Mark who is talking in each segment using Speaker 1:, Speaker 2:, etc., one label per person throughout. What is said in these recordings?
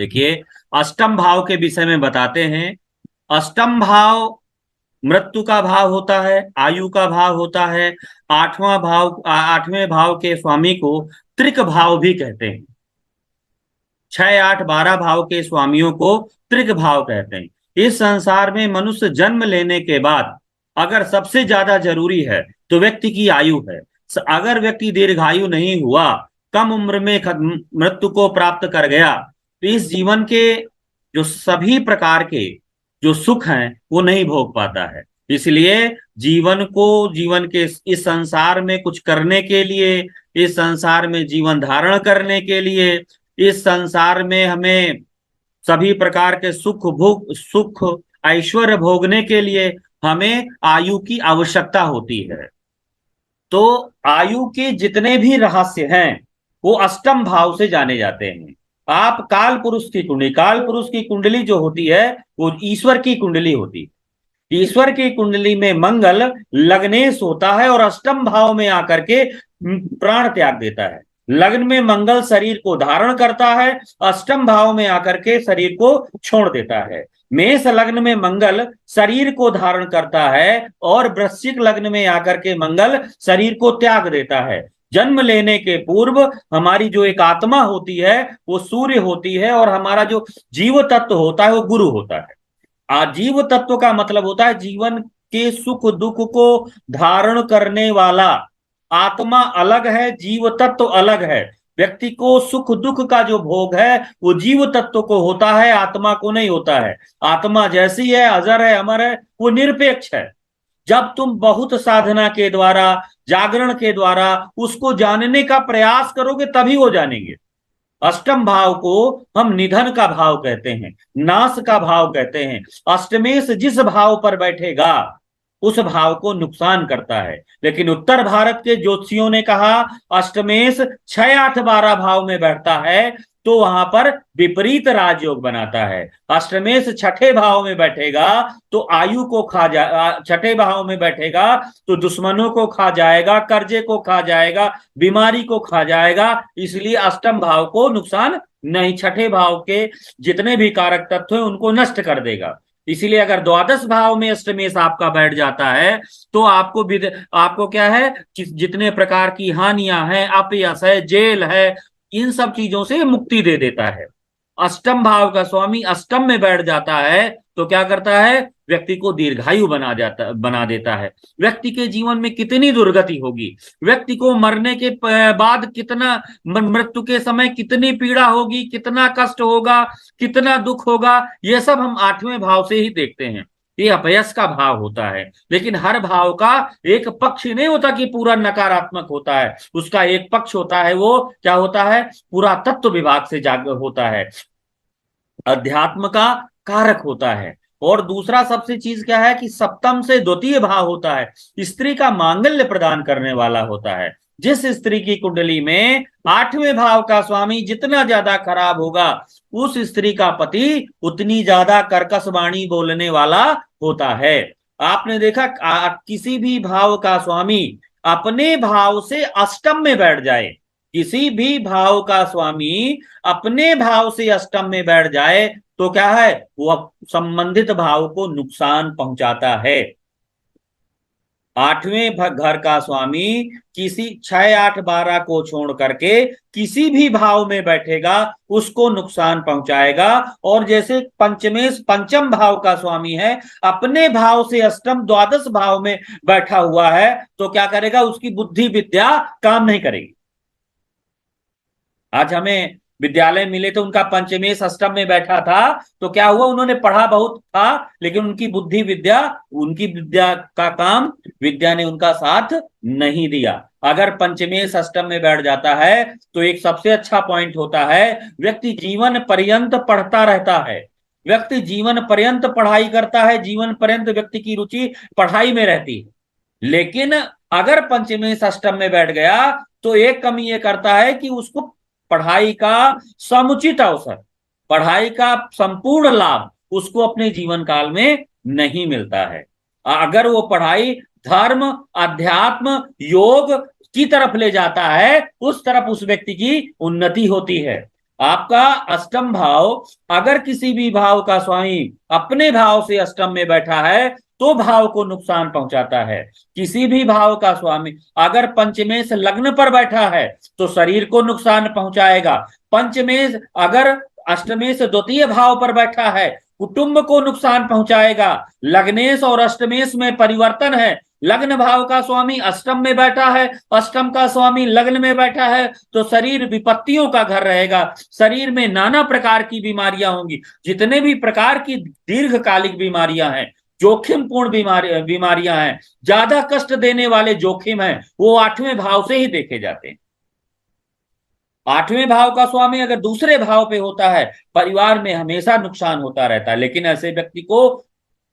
Speaker 1: देखिए, अष्टम भाव के विषय में बताते हैं। अष्टम भाव मृत्यु का भाव होता है, आयु का भाव होता है। आठवें भाव के स्वामी को त्रिक भाव भी कहते हैं। 6, 8, 12 भाव के स्वामियों को त्रिक भाव कहते हैं। इस संसार में मनुष्य जन्म लेने के बाद अगर सबसे ज्यादा जरूरी है तो व्यक्ति की आयु है। अगर व्यक्ति दीर्घायु नहीं हुआ, कम उम्र में मृत्यु को प्राप्त कर गया, तो इस जीवन के जो सभी प्रकार के जो सुख हैं वो नहीं भोग पाता है। इसलिए जीवन के इस संसार में कुछ करने के लिए, इस संसार में जीवन धारण करने के लिए, इस संसार में हमें सभी प्रकार के सुख ऐश्वर्य भोगने के लिए हमें आयु की आवश्यकता होती है। तो आयु के जितने भी रहस्य हैं वो अष्टम भाव से जाने जाते हैं। आप काल पुरुष की कुंडली जो होती है वो ईश्वर की कुंडली होती है। ईश्वर की कुंडली में मंगल लग्नेश होता है और अष्टम भाव में आकर के प्राण त्याग देता है। लग्न में मंगल शरीर को धारण करता है, अष्टम भाव में आकर के शरीर को छोड़ देता है। मेष लग्न में मंगल शरीर को धारण करता है और वृश्चिक लग्न में आकर के मंगल शरीर को त्याग देता है। जन्म लेने के पूर्व हमारी जो एक आत्मा होती है वो सूर्य होती है और हमारा जो जीव तत्व होता है वो गुरु होता है। आजीव तत्व का मतलब होता है जीवन के सुख दुख को धारण करने वाला। आत्मा अलग है, जीव तत्व अलग है। व्यक्ति को सुख दुख का जो भोग है वो जीव तत्व को होता है, आत्मा को नहीं होता है। आत्मा जैसी है, अजर है, अमर है, वो निरपेक्ष है। जब तुम बहुत साधना के द्वारा, जागरण के द्वारा उसको जानने का प्रयास करोगे तभी वो जानेंगे। अष्टम भाव को हम निधन का भाव कहते हैं, नाश का भाव कहते हैं। अष्टमेश जिस भाव पर बैठेगा उस भाव को नुकसान करता है। लेकिन उत्तर भारत के ज्योतिषियों ने कहा अष्टमेश 6, 8, 12 भाव में बैठता है तो वहां पर विपरीत राजयोग बनाता है। अष्टमेश छठे भाव में बैठेगा तो आयु को छठे भाव में बैठेगा तो दुश्मनों को खा जाएगा, कर्जे को खा जाएगा, बीमारी को खा जाएगा। इसलिए अष्टम भाव को नुकसान नहीं, छठे भाव के जितने भी कारक तत्व हैं उनको नष्ट कर देगा। इसीलिए अगर द्वादश भाव में अष्टमेश आपका बैठ जाता है तो आपको क्या है, जितने प्रकार की हानियां हैं, अपयश है, जेल है, इन सब चीजों से मुक्ति दे देता है। अष्टम भाव का स्वामी अष्टम में बैठ जाता है तो क्या करता है, व्यक्ति को दीर्घायु बना देता है। व्यक्ति के जीवन में कितनी दुर्गति होगी, व्यक्ति को मरने के बाद कितना, मृत्यु के समय कितनी पीड़ा होगी, कितना कष्ट होगा, कितना दुख होगा, ये सब हम आठवें भाव से ही देखते हैं। ये अपयश का भाव होता है। लेकिन हर भाव का एक पक्ष नहीं होता कि पूरा नकारात्मक होता है, उसका एक पक्ष होता है। वो क्या होता है, पूरा तत्व विभाग से होता है, अध्यात्म का कारक होता है। और दूसरा सबसे चीज क्या है कि सप्तम से द्वितीय भाव होता है, स्त्री का मांगल्य प्रदान करने वाला होता है। जिस स्त्री की कुंडली में आठवें भाव का स्वामी जितना ज्यादा खराब होगा उस स्त्री का पति उतनी ज्यादा कर्कश वाणी बोलने वाला होता है। आपने देखा किसी भी भाव का स्वामी अपने भाव से अष्टम में बैठ जाए, किसी भी भाव का स्वामी अपने भाव से अष्टम में बैठ जाए तो क्या है, वो संबंधित भाव को नुकसान पहुंचाता है। आठवें घर का स्वामी किसी 6, 8, 12 को छोड़ करके किसी भी भाव में बैठेगा उसको नुकसान पहुंचाएगा। और जैसे पंचम भाव का स्वामी है, अपने भाव से अष्टम द्वादश भाव में बैठा हुआ है तो क्या करेगा, उसकी बुद्धि विद्या काम नहीं करेगी। आज हमें विद्यालय मिले तो उनका पंचमेश अष्टम में बैठा था तो क्या हुआ, उन्होंने पढ़ा बहुत था लेकिन उनकी विद्या का काम विद्या ने उनका साथ नहीं दिया। अगर पंचमेश अष्टम में बैठ जाता है तो एक सबसे अच्छा पॉइंट होता है, व्यक्ति जीवन पर्यंत पढ़ता रहता है, व्यक्ति जीवन पर्यंत पढ़ाई करता है, जीवन पर्यंत व्यक्ति की रुचि पढ़ाई में रहती है। लेकिन अगर पंचमेश अष्टम में बैठ गया तो एक कमी ये करता है कि उसको पढ़ाई का समुचित अवसर, पढ़ाई का संपूर्ण लाभ उसको अपने जीवन काल में नहीं मिलता है। अगर वो पढ़ाई धर्म, अध्यात्म, योग की तरफ ले जाता है उस तरफ उस व्यक्ति की उन्नति होती है। आपका अष्टम भाव अगर किसी भी भाव का स्वामी अपने भाव से अष्टम में बैठा है तो भाव को नुकसान पहुंचाता है। किसी भी भाव का स्वामी अगर पंचमेश लग्न पर बैठा है तो शरीर को नुकसान पहुंचाएगा। पंचमेश अगर अष्टमेश द्वितीय भाव पर बैठा है कुटुंब को नुकसान पहुंचाएगा। लग्नेश और अष्टमेश में परिवर्तन है। लग्न भाव का स्वामी अष्टम में बैठा है, अष्टम का स्वामी लग्न में बैठा है, तो शरीर विपत्तियों का घर रहेगा। शरीर में नाना प्रकार की बीमारियां होंगी। जितने भी प्रकार की दीर्घकालिक बीमारियां हैं, जोखिमपूर्ण बीमारियां हैं, ज्यादा कष्ट देने वाले जोखिम हैं, वो आठवें भाव से ही देखे जाते हैं। आठवें भाव का स्वामी अगर दूसरे भाव पे होता है परिवार में हमेशा नुकसान होता रहता है। लेकिन ऐसे व्यक्ति को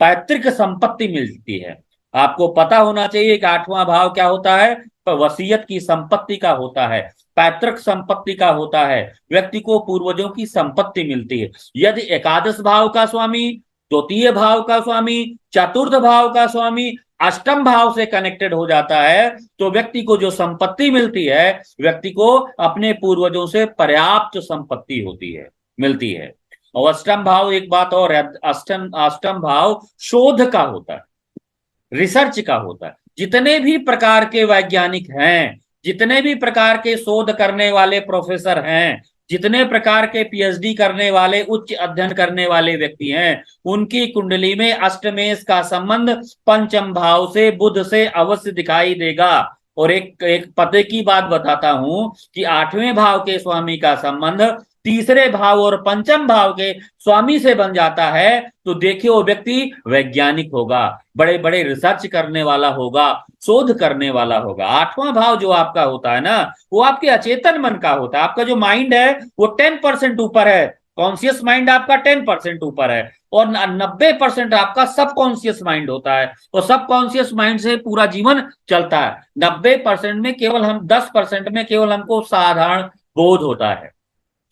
Speaker 1: पैतृक संपत्ति मिलती है। आपको पता होना चाहिए कि आठवां भाव क्या होता है, वसीयत की संपत्ति का होता है, पैतृक संपत्ति का होता है। व्यक्ति को पूर्वजों की संपत्ति मिलती है। यदि एकादश भाव का स्वामी, द्वितीय भाव का स्वामी, चतुर्थ भाव का स्वामी अष्टम भाव से कनेक्टेड हो जाता है तो व्यक्ति को जो संपत्ति मिलती है, व्यक्ति को अपने पूर्वजों से पर्याप्त संपत्ति होती है, मिलती है। और अष्टम भाव एक बात और है, अष्टम अष्टम भाव शोध का होता है, रिसर्च का होता है। जितने भी प्रकार के वैज्ञानिक हैं, जितने भी प्रकार के शोध करने वाले प्रोफेसर हैं, जितने प्रकार के पीएचडी करने वाले, उच्च अध्ययन करने वाले व्यक्ति हैं, उनकी कुंडली में अष्टमेश का संबंध पंचम भाव से, बुध से अवश्य दिखाई देगा। और एक पते की बात बताता हूं कि आठवें भाव के स्वामी का संबंध तीसरे भाव और पंचम भाव के स्वामी से बन जाता है तो देखिए वो व्यक्ति वैज्ञानिक होगा, बड़े बड़े रिसर्च करने वाला होगा, शोध करने वाला होगा। आठवां भाव जो आपका होता है ना, वो आपके अचेतन मन का होता है। आपका जो माइंड है वो 10% ऊपर है, कॉन्शियस माइंड आपका 10% ऊपर है, और 90% आपका सबकॉन्शियस माइंड होता है। और सबकॉन्शियस माइंड से पूरा जीवन चलता है। 90% में केवल हम 10% में केवल हमको साधारण बोध होता है।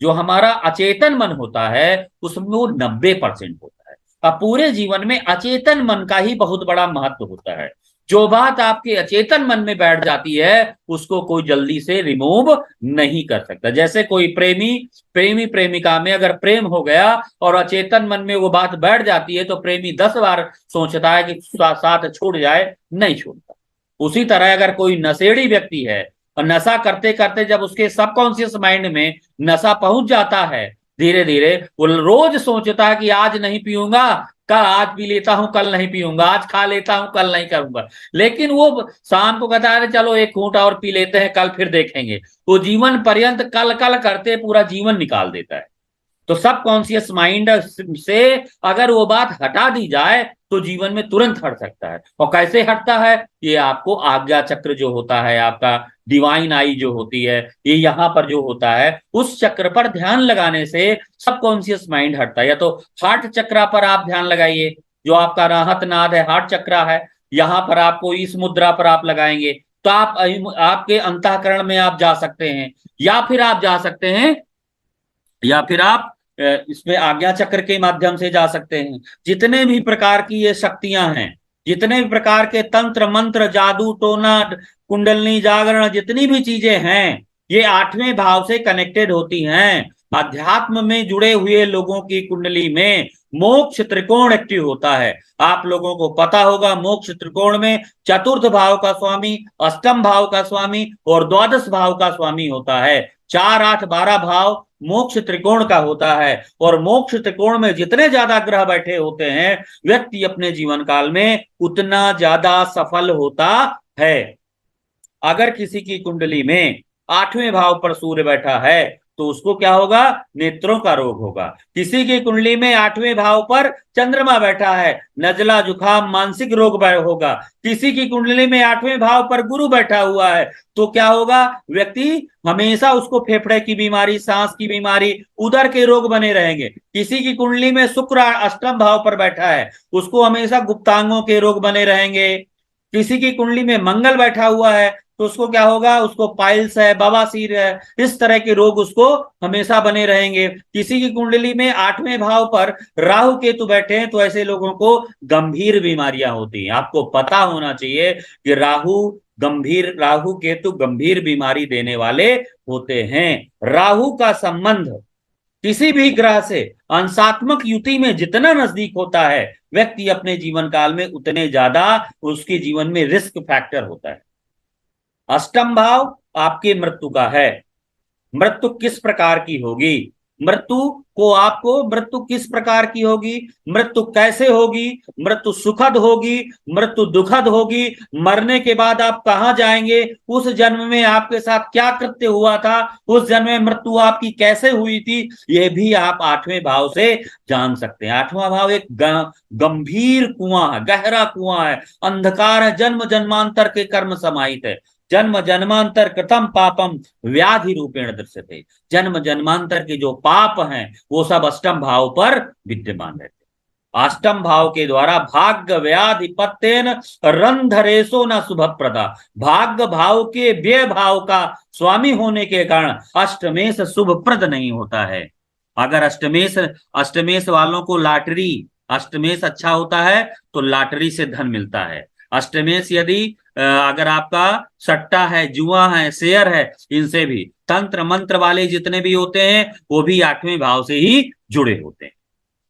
Speaker 1: जो हमारा अचेतन मन होता है उसमें वो 90% होता है। अब पूरे जीवन में अचेतन मन का ही बहुत बड़ा महत्व होता है। जो बात आपके अचेतन मन में बैठ जाती है उसको कोई जल्दी से रिमूव नहीं कर सकता। जैसे कोई प्रेमी प्रेमिका में अगर प्रेम हो गया और अचेतन मन में वो बात बैठ जाती है तो प्रेमी 10 बार सोचता है कि साथ छोड़ जाए, नहीं छोड़ता। उसी तरह अगर कोई नशेड़ी व्यक्ति है और नशा करते करते जब उसके सबकॉन्शियस माइंड में नशा पहुंच जाता है, धीरे धीरे वो रोज सोचता है कि आज नहीं पीऊंगा, कल आज पी लेता हूं, कल नहीं पीऊंगा, आज खा लेता हूं, कल नहीं करूंगा। लेकिन वो शाम को कहता है चलो एक घूंट और पी लेते हैं, कल फिर देखेंगे। वो जीवन पर्यंत कल कल करते पूरा जीवन निकाल देता है। तो सबकॉन्शियस माइंड से अगर वो बात हटा दी जाए तो जीवन में तुरंत हट सकता है। और कैसे हटता है, ये आपको आज्ञा चक्र जो होता है, आपका डिवाइन आई जो होती है, ये यहाँ पर जो होता है उस चक्र पर ध्यान लगाने से सबकॉन्शियस माइंड हटता है। या तो हार्ट चक्रा पर आप ध्यान लगाइए, जो आपका राहत नाद है, हार्ट चक्रा है, यहाँ पर आपको इस मुद्रा पर आप लगाएंगे तो आप आपके अंतःकरण में आप जा सकते हैं। या फिर आप इसमें आज्ञा चक्र के माध्यम से जा सकते हैं। जितने भी प्रकार की ये शक्तियां हैं, जितने भी प्रकार के तंत्र मंत्र, जादू टोना, कुंडलनी जागरण, जितनी भी चीजें हैं ये आठवें भाव से कनेक्टेड होती हैं। अध्यात्म में जुड़े हुए लोगों की कुंडली में मोक्ष त्रिकोण एक्टिव होता है। आप लोगों को पता होगा मोक्ष त्रिकोण में चतुर्थ भाव का स्वामी, अष्टम भाव का स्वामी और द्वादश भाव का स्वामी होता है। 4, 8, 12 भाव मोक्ष त्रिकोण का होता है। और मोक्ष त्रिकोण में जितने ज्यादा ग्रह बैठे होते हैं व्यक्ति अपने जीवन काल में उतना ज्यादा सफल होता है। अगर किसी की कुंडली में आठवें भाव पर सूर्य बैठा है तो उसको क्या होगा, नेत्रों का रोग होगा। किसी की कुंडली में आठवें भाव पर चंद्रमा बैठा है, नजला जुखाम मानसिक रोग होगा। किसी की कुंडली में आठवें भाव पर गुरु बैठा हुआ है तो क्या होगा, व्यक्ति हमेशा उसको फेफड़े की बीमारी, सांस की बीमारी, उदर के रोग बने रहेंगे। किसी की कुंडली में शुक्र अष्टम भाव पर बैठा है उसको हमेशा गुप्तांगों के रोग बने रहेंगे। किसी की कुंडली में मंगल बैठा हुआ है तो उसको क्या होगा, उसको पाइल्स है, बवासीर है, इस तरह के रोग उसको हमेशा बने रहेंगे। किसी की कुंडली में आठवें भाव पर राहु केतु बैठे हैं तो ऐसे लोगों को गंभीर बीमारियां होती हैं। आपको पता होना चाहिए कि राहु केतु गंभीर बीमारी देने वाले होते हैं। राहु का संबंध किसी भी ग्रह से अंशात्मक युति में जितना नजदीक होता है व्यक्ति अपने जीवन काल में, उतने ज्यादा उसके जीवन में रिस्क फैक्टर होता है। अष्टम भाव आपकी मृत्यु का है। मृत्यु किस प्रकार की होगी, मृत्यु किस प्रकार की होगी, मृत्यु कैसे होगी, मृत्यु सुखद होगी, मृत्यु दुखद होगी, मरने के बाद आप कहां जाएंगे, उस जन्म में आपके साथ क्या कृत्य हुआ था, उस जन्म में मृत्यु आपकी कैसे हुई थी, ये भी आप आठवें भाव से जान सकते हैं। आठवां भाव एक गंभीर कुआं है, गहरा कुआं है, अंधकार है, जन्म जन्मांतर के कर्म समाहित है। जन्म जन्मांतर कृतम पापम व्याधि रूपेण दृश्यते। जन्म जन्मांतर के जो पाप हैं वो सब अष्टम भाव पर विद्यमान रहते। अष्टम भाव के द्वारा भाग्य व्याधि पत्तेन रंधरेशो न शुभ प्रदा। भाग्य भाव के व्यय भाव का स्वामी होने के कारण अष्टमेश शुभ प्रद नहीं होता है। अगर अष्टमेश वालों को लॉटरी, अष्टमेश अच्छा होता है तो लॉटरी से धन मिलता है। अष्टमेश यदि अगर आपका सट्टा है, जुआ है, शेयर है, इनसे भी, तंत्र मंत्र वाले जितने भी होते हैं वो भी आठवें भाव से ही जुड़े होते हैं।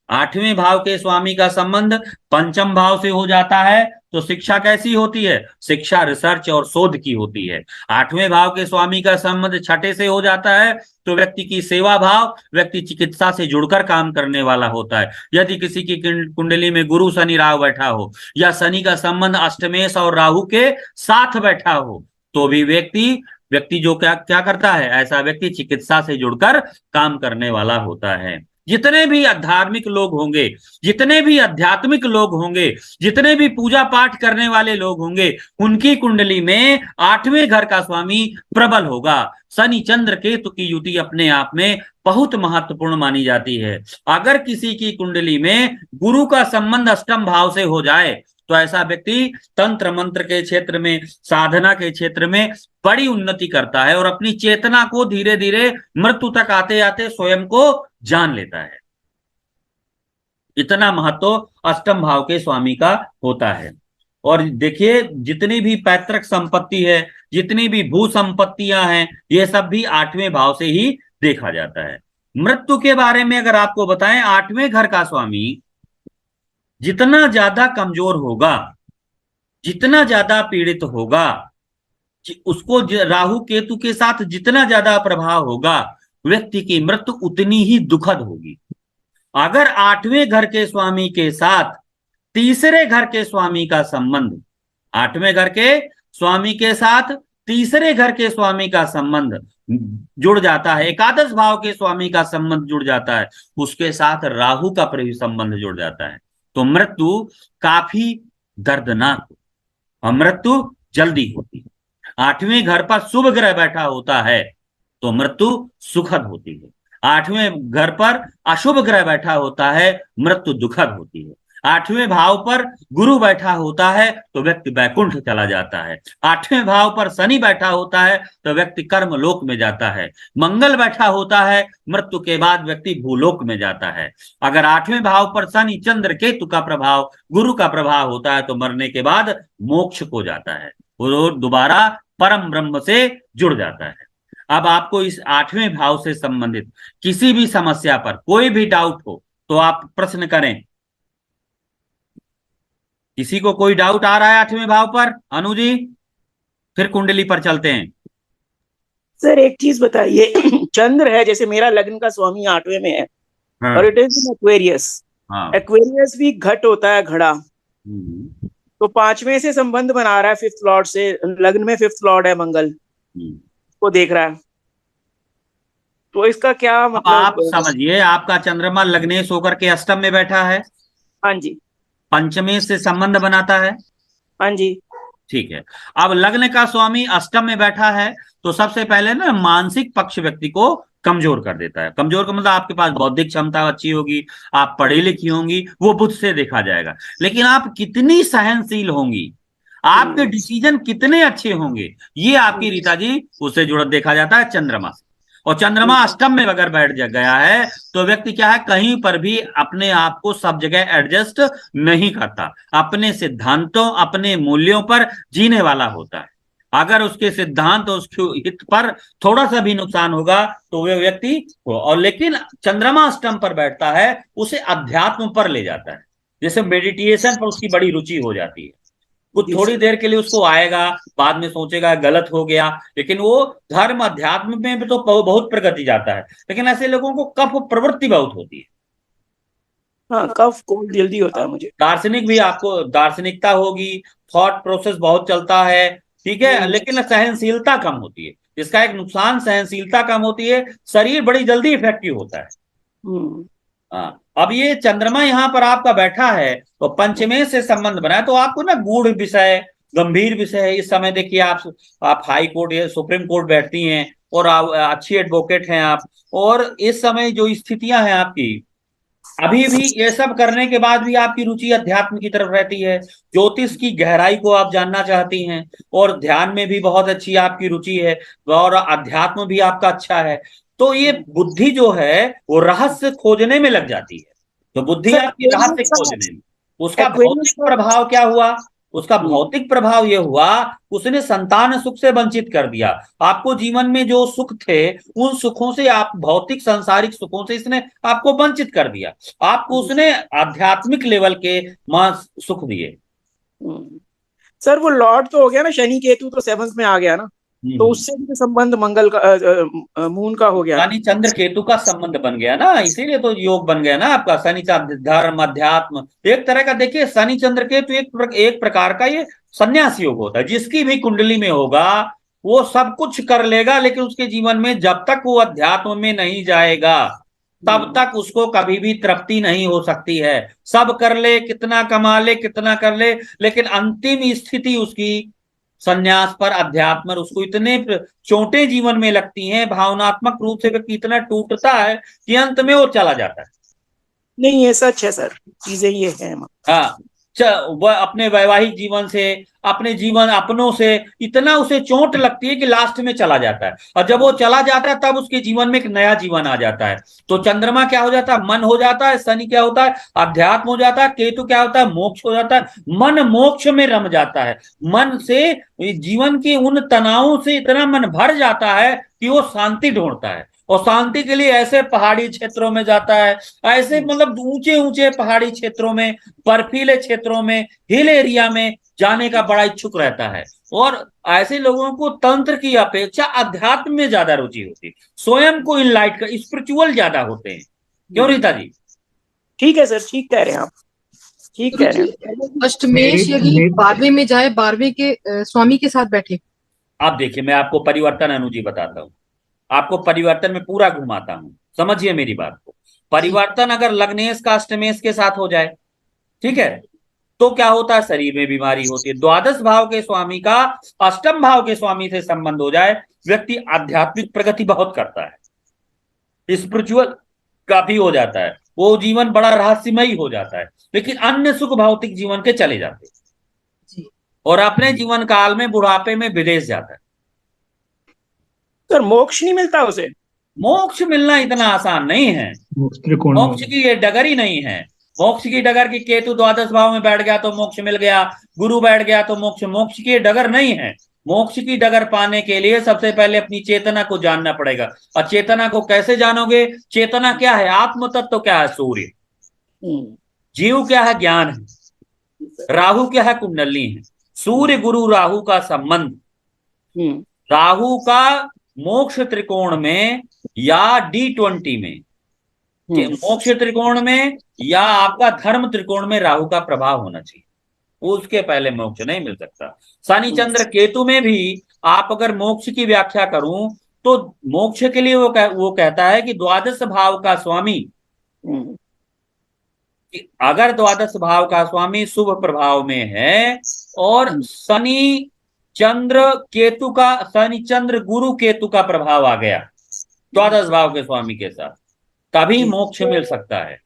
Speaker 1: आठवें भाव के स्वामी का संबंध पंचम भाव से हो जाता है तो शिक्षा कैसी होती है, शिक्षा रिसर्च और शोध की होती है। आठवें भाव के स्वामी का संबंध छठे से हो जाता है तो व्यक्ति की सेवा भाव, व्यक्ति चिकित्सा से जुड़कर काम करने वाला होता है। यदि किसी की कुंडली में गुरु शनि राहु बैठा हो या शनि का संबंध अष्टमेश और राहु के साथ बैठा हो तो भी व्यक्ति जो क्या क्या करता है, ऐसा व्यक्ति चिकित्सा से जुड़कर काम करने वाला होता है। जितने भी धार्मिक लोग होंगे, जितने भी आध्यात्मिक लोग होंगे, जितने भी पूजा पाठ करने वाले लोग होंगे, उनकी कुंडली में आठवें घर का स्वामी प्रबल होगा। शनि चंद्र केतु की युति अपने आप में बहुत महत्वपूर्ण मानी जाती है। अगर किसी की कुंडली में गुरु का संबंध अष्टम भाव से हो जाए तो ऐसा व्यक्ति तंत्र मंत्र के क्षेत्र में, साधना के क्षेत्र में बड़ी उन्नति करता है और अपनी चेतना को धीरे धीरे मृत्यु तक आते आते स्वयं को जान लेता है। इतना महत्व अष्टम भाव के स्वामी का होता है। और देखिए जितनी भी पैतृक संपत्ति है, जितनी भी भू संपत्तियां हैं, ये सब भी आठवें भाव से ही देखा जाता है। मृत्यु के बारे में अगर आपको बताएं, आठवें घर का स्वामी जितना ज्यादा कमजोर होगा, जितना ज्यादा पीड़ित होगा, उसको राहु केतु के साथ जितना ज्यादा प्रभाव होगा, व्यक्ति की मृत्यु उतनी ही दुखद होगी। अगर आठवें घर के स्वामी के साथ तीसरे घर के स्वामी का संबंध, आठवें घर के स्वामी के साथ तीसरे घर के स्वामी का संबंध जुड़ जाता है, एकादश भाव के स्वामी का संबंध जुड़ जाता है, उसके साथ राहु का संबंध जुड़ जाता है, तो मृत्यु काफी दर्दनाक और मृत्यु जल्दी होती है। आठवें घर पर शुभ ग्रह बैठा होता है तो मृत्यु सुखद होती है। आठवें घर पर अशुभ ग्रह बैठा होता है, मृत्यु दुखद होती है। आठवें भाव पर गुरु बैठा होता है तो व्यक्ति वैकुंठ चला जाता है। आठवें भाव पर शनि बैठा होता है तो व्यक्ति कर्म लोक में जाता है। मंगल बैठा होता है, मृत्यु के बाद व्यक्ति भूलोक में जाता है। अगर आठवें भाव पर शनि चंद्र केतु का प्रभाव, गुरु का प्रभाव होता है तो मरने के बाद मोक्ष को जाता है, वो दोबारा परम ब्रह्म से जुड़ जाता है। अब आपको इस आठवें भाव से संबंधित किसी भी समस्या पर कोई भी डाउट हो तो आप प्रश्न करें। किसी को कोई डाउट आ रहा है आठवें भाव पर? अनु जी, फिर कुंडली पर चलते हैं।
Speaker 2: सर एक चीज बताइए, चंद्र है, जैसे मेरा लग्न का स्वामी आठवें में है, हाँ, और इट इज एक्वेरियस। हाँ, एक्वेरियस भी घट होता है, घड़ा। तो पांचवें से संबंध बना रहा है फिफ्थ लॉर्ड से, लग्न में फिफ्थ लॉर्ड है मंगल, को देख रहा है, तो इसका क्या मतलब?
Speaker 1: आप समझिए, आपका चंद्रमा लग्नेश होकर के अष्टम में बैठा है।
Speaker 2: हाँ जी।
Speaker 1: पंचमी से संबंध बनाता है।
Speaker 2: हाँ जी।
Speaker 1: ठीक है। अब लग्न का स्वामी अष्टम में बैठा है तो सबसे पहले ना मानसिक पक्ष व्यक्ति को कमजोर कर देता है। कमजोर का मतलब आपके पास बौद्धिक क्षमता अच्छी होगी, आप पढ़ी लिखी होंगी, वो बुद्ध से देखा जाएगा, लेकिन आप कितनी सहनशील होंगी, आपके डिसीजन कितने अच्छे होंगे, ये आपकी रीता जी उससे जुड़ा देखा जाता है चंद्रमा से। और चंद्रमा अष्टम में अगर बैठ गया है तो व्यक्ति क्या है, कहीं पर भी अपने आप को सब जगह एडजस्ट नहीं करता, अपने सिद्धांतों, अपने मूल्यों पर जीने वाला होता है। अगर उसके सिद्धांत और उसके हित पर थोड़ा सा भी नुकसान होगा तो वह व्यक्ति और लेकिन चंद्रमा अष्टम पर बैठता है, उसे अध्यात्म पर ले जाता है, जैसे मेडिटेशन पर उसकी बड़ी रुचि हो जाती है। कुछ थोड़ी देर के लिए उसको आएगा, बाद में सोचेगा गलत हो गया, लेकिन वो धर्म अध्यात्म में भी तो बहुत प्रगति जाता है। लेकिन ऐसे लोगों को कफ प्रवृत्ति बहुत होती है।
Speaker 2: हाँ, कफ कोल्ड जल्दी होता है मुझे।
Speaker 1: दार्शनिक भी आपको दार्शनिकता होगी, थॉट प्रोसेस बहुत चलता है, ठीक है, लेकिन सहनशीलता कम होती है। इसका एक नुकसान सहनशीलता कम होती है, शरीर बड़ी जल्दी इफेक्टिव होता है। हाँ, अब ये चंद्रमा यहाँ पर आपका बैठा है तो पंचमे से संबंध बना है, तो आपको ना गूढ़ विषय, गंभीर विषय, इस समय देखिए आप हाई कोर्ट या सुप्रीम कोर्ट बैठती हैं और आप अच्छी एडवोकेट हैं आप, और इस समय जो स्थितियां हैं आपकी, अभी भी ये सब करने के बाद भी आपकी रुचि अध्यात्म की तरफ रहती है, ज्योतिष की गहराई को आप जानना चाहती हैं, और ध्यान में भी बहुत अच्छी आपकी रुचि है, और अध्यात्म भी आपका अच्छा है, तो ये बुद्धि जो है वो रहस्य खोजने में लग जाती है। तो बुद्धि आपकी रहस्य खोजने में, उसका भौतिक प्रभाव क्या हुआ? उसका भौतिक प्रभाव यह हुआ, उसने संतान सुख से वंचित कर दिया। आपको जीवन में जो सुख थे, उन सुखों से, आप भौतिक सांसारिक सुखों से इसने आपको वंचित कर दिया। आपको उसने आध्यात्मिक लेवल के मां सुख दिए।
Speaker 2: सर वो लॉर्ड तो हो गया ना, शनि केतु तो सेवंथ में आ गया ना, तो उससे भी संबंध मंगल का मून का हो गया।
Speaker 1: शनि चंद्र केतु का संबंध बन गया ना, इसीलिए तो योग बन गया ना आपका। शनि धर्म अध्यात्म एक तरह का, देखिए शनि चंद्र केतु एक प्रकार का ये संन्यास योग होता है। जिसकी भी कुंडली में होगा वो सब कुछ कर लेगा, लेकिन उसके जीवन में जब तक वो अध्यात्म में नहीं जाएगा तब तक उसको कभी भी तृप्ति नहीं हो सकती है। सब कर ले, कितना कमा ले, कितना कर ले, लेकिन अंतिम स्थिति उसकी संन्यास पर, अध्यात्म पर। उसको इतने चोटें जीवन में लगती हैं, भावनात्मक रूप से व्यक्ति इतना टूटता है कि अंत में वो चला जाता है।
Speaker 2: नहीं, ये सच है सर, चीजें ये है।
Speaker 1: हाँ, वह अपने वैवाहिक जीवन से, अपने जीवन अपनों से इतना उसे चोट लगती है कि लास्ट में चला जाता है, और जब वो चला जाता है तब उसके जीवन में एक नया जीवन आ जाता है। तो चंद्रमा क्या हो जाता है? मन हो जाता है। शनि क्या होता है? अध्यात्म हो जाता है। केतु क्या होता है? मोक्ष हो जाता है। मन मोक्ष में रम जाता है। मन से, जीवन के उन तनावों से इतना मन भर जाता है कि वो शांति ढूंढता है, और शांति के लिए ऐसे पहाड़ी क्षेत्रों में जाता है, ऐसे मतलब ऊंचे ऊंचे पहाड़ी क्षेत्रों में, बर्फीले क्षेत्रों में, हिल एरिया में जाने का बड़ा इच्छुक रहता है। और ऐसे लोगों को तंत्र की अपेक्षा अध्यात्म में ज्यादा रुचि होती है, स्वयं को इनलाइट कर, स्पिरिचुअल ज्यादा होते हैं। क्यों रीता जी?
Speaker 2: ठीक है सर, ठीक कह रहे हैं आप, ठीक कह रहे हैं।
Speaker 3: अष्टमेश यदि 12वें में जाए, 12वें के स्वामी के साथ बैठे।
Speaker 1: आप देखिए, मैं आपको परिवर्तन अनुजी बताता हूँ, आपको परिवर्तन में पूरा घुमाता हूं, समझिए मेरी बात को। परिवर्तन अगर लग्नेश का अष्टमेश के साथ हो जाए, ठीक है, तो क्या होता है? शरीर में बीमारी होती है। द्वादश भाव के स्वामी का अष्टम भाव के स्वामी से संबंध हो जाए, व्यक्ति आध्यात्मिक प्रगति बहुत करता है, स्पिरिचुअल काफी हो जाता है, वो जीवन बड़ा रहस्यमयी हो जाता है, लेकिन अन्य सुख भौतिक जीवन के चले जाते हैं, और अपने जीवन काल में बुढ़ापे में विदेश जाता है।
Speaker 2: सर मोक्ष नहीं मिलता उसे?
Speaker 1: मोक्ष मिलना इतना आसान नहीं है, मोक्ष की ये डगर ही नहीं है। मोक्ष की डगर की केतु द्वादश भाव में बैठ गया तो मोक्ष मिल गया, गुरु बैठ गया तो मोक्ष, मोक्ष की डगर नहीं है। मोक्ष की डगर पाने के लिए सबसे पहले अपनी चेतना को जानना पड़ेगा। और चेतना को कैसे जानोगे? चेतना क्या है? आत्म तत्व क्या है? सूर्य। जीव क्या है? ज्ञान है। राहु क्या है? कुंडली है। सूर्य गुरु राहु का संबंध, राहु का मोक्ष त्रिकोण में या D20 में, मोक्ष त्रिकोण में या आपका धर्म त्रिकोण में राहु का प्रभाव होना चाहिए, उसके पहले मोक्ष नहीं मिल सकता। शनि चंद्र केतु में भी आप अगर मोक्ष की व्याख्या करूं तो मोक्ष के लिए वो कहता है कि द्वादश भाव का स्वामी, अगर द्वादश भाव का स्वामी शुभ प्रभाव में है, और शनि चंद्र केतु का, शनि चंद्र गुरु केतु का प्रभाव आ गया द्वादश भाव के स्वामी के साथ, तभी मोक्ष मिल सकता है।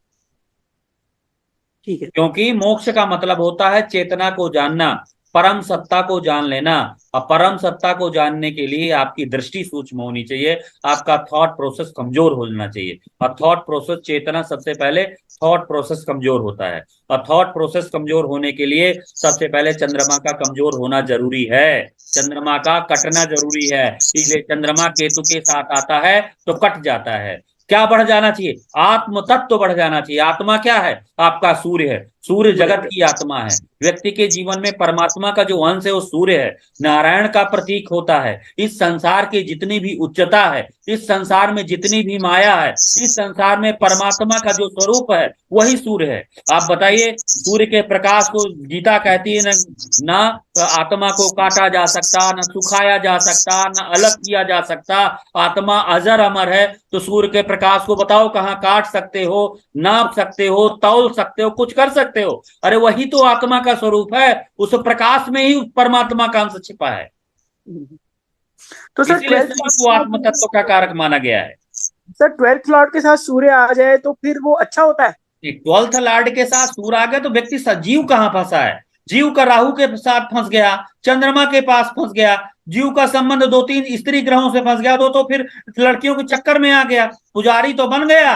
Speaker 2: ठीक है,
Speaker 1: क्योंकि मोक्ष का मतलब होता है चेतना को जानना, परम सत्ता को जान लेना। और परम सत्ता को जानने के लिए आपकी दृष्टि सूक्ष्म होनी चाहिए, आपका थॉट प्रोसेस कमजोर होना चाहिए। और थॉट प्रोसेस, चेतना सबसे पहले थॉट प्रोसेस कमजोर होता है, और थॉट प्रोसेस कमजोर होने के लिए सबसे पहले चंद्रमा का कमजोर होना जरूरी है, चंद्रमा का कटना जरूरी है। इसलिए चंद्रमा केतु के साथ आता है तो कट जाता है। क्या बढ़ जाना चाहिए? आत्म तत्व बढ़ जाना चाहिए। आत्मा क्या है? आपका सूर्य है। सूर्य जगत की आत्मा है। व्यक्ति के जीवन में परमात्मा का जो अंश है वो सूर्य है, नारायण का प्रतीक होता है। इस संसार की जितनी भी उच्चता है, इस संसार में जितनी भी माया है, इस संसार में परमात्मा का जो स्वरूप है वही सूर्य है। आप बताइए, सूर्य के प्रकाश को गीता कहती है ना आत्मा को काटा जा सकता, न सुखाया जा सकता, न अलग किया जा सकता, आत्मा अजर अमर है। तो सूर्य के प्रकाश को बताओ कहाँ काट सकते हो, नाप सकते हो, तौल सकते हो, कुछ कर सकते हो? अरे वही तो आत्मा का स्वरूप है, उस प्रकाश में ही परमात्मा का अंश छिपा है।
Speaker 2: तो सर
Speaker 1: इसीलिए सूर्य को आत्म तत्व का कारक माना गया है।
Speaker 2: सर 12th लॉर्ड के साथ सूर्य आ जाए तो फिर वो अच्छा होता है?
Speaker 1: 12th लॉर्ड के साथ सूर्य आ गया तो व्यक्ति जीव कहाँ फंसा है? जीव का राहु के साथ फंस गया, चंद्रमा के पास फंस गया, जीव का संबंध 2-3 स्त्री ग्रहों से फंस गया, तो फिर लड़कियों के चक्कर में आ गया, पुजारी तो बन गया।